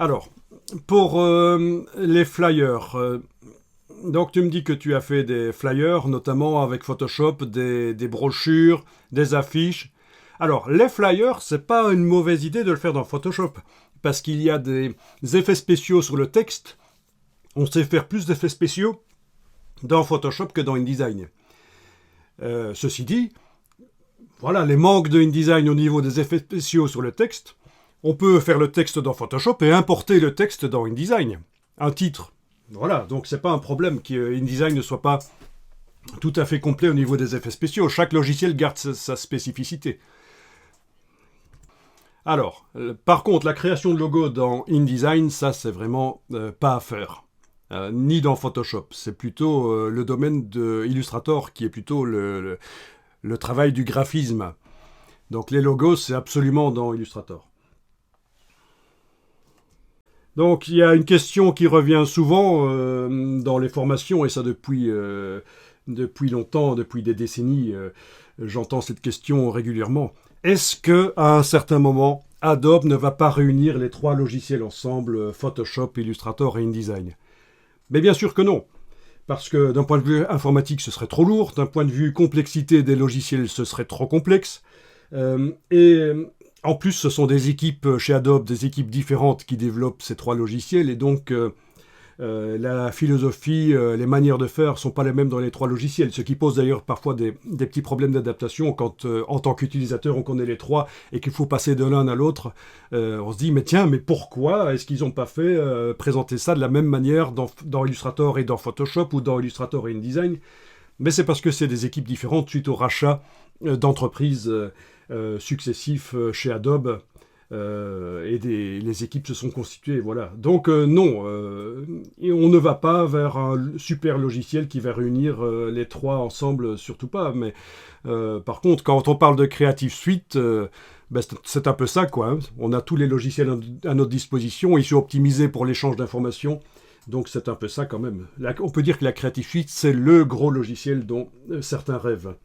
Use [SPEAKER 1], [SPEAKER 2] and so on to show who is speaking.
[SPEAKER 1] Alors, pour les flyers, donc tu me dis que tu as fait des flyers, notamment avec Photoshop, des brochures, des affiches. Alors, les flyers, c'est pas une mauvaise idée de le faire dans Photoshop, parce qu'il y a des effets spéciaux sur le texte. On sait faire plus d'effets spéciaux dans Photoshop que dans InDesign. Ceci dit, voilà, les manques de InDesign au niveau des effets spéciaux sur le texte, on peut faire le texte dans Photoshop et importer le texte dans InDesign. Un titre. Voilà, donc c'est pas un problème que InDesign ne soit pas tout à fait complet au niveau des effets spéciaux. Chaque logiciel garde sa spécificité. Alors, par contre, la création de logo dans InDesign, ça c'est vraiment pas à faire. Ni dans Photoshop. C'est plutôt le domaine de Illustrator qui est plutôt le travail du graphisme. Donc les logos, c'est absolument dans Illustrator. Donc il y a une question qui revient souvent dans les formations, et ça depuis longtemps, depuis des décennies, j'entends cette question régulièrement. Est-ce que à un certain moment, Adobe ne va pas réunir les trois logiciels ensemble, Photoshop, Illustrator et InDesign? Mais bien sûr que non. Parce que d'un point de vue informatique, ce serait trop lourd. D'un point de vue complexité des logiciels, ce serait trop complexe. Et en plus, ce sont des équipes chez Adobe, des équipes différentes qui développent ces trois logiciels. Et donc, la philosophie, les manières de faire ne sont pas les mêmes dans les trois logiciels. Ce qui pose d'ailleurs parfois des petits problèmes d'adaptation quand, en tant qu'utilisateur, on connaît les trois et qu'il faut passer de l'un à l'autre. On se dit, mais tiens, mais pourquoi est-ce qu'ils n'ont pas fait présenter ça de la même manière dans Illustrator et dans Photoshop ou dans Illustrator et InDesign? Mais c'est parce que c'est des équipes différentes suite au rachat d'entreprises successifs chez Adobe. Et les équipes se sont constituées, voilà. Donc non, et on ne va pas vers un super logiciel qui va réunir les trois ensemble, surtout pas. Mais par contre, quand on parle de Creative Suite, ben, c'est un peu ça, quoi. Hein. On a tous les logiciels à notre disposition, ils sont optimisés pour l'échange d'informations. Donc c'est un peu ça quand même. Là, on peut dire que la Creative Suite, c'est le gros logiciel dont certains rêvent.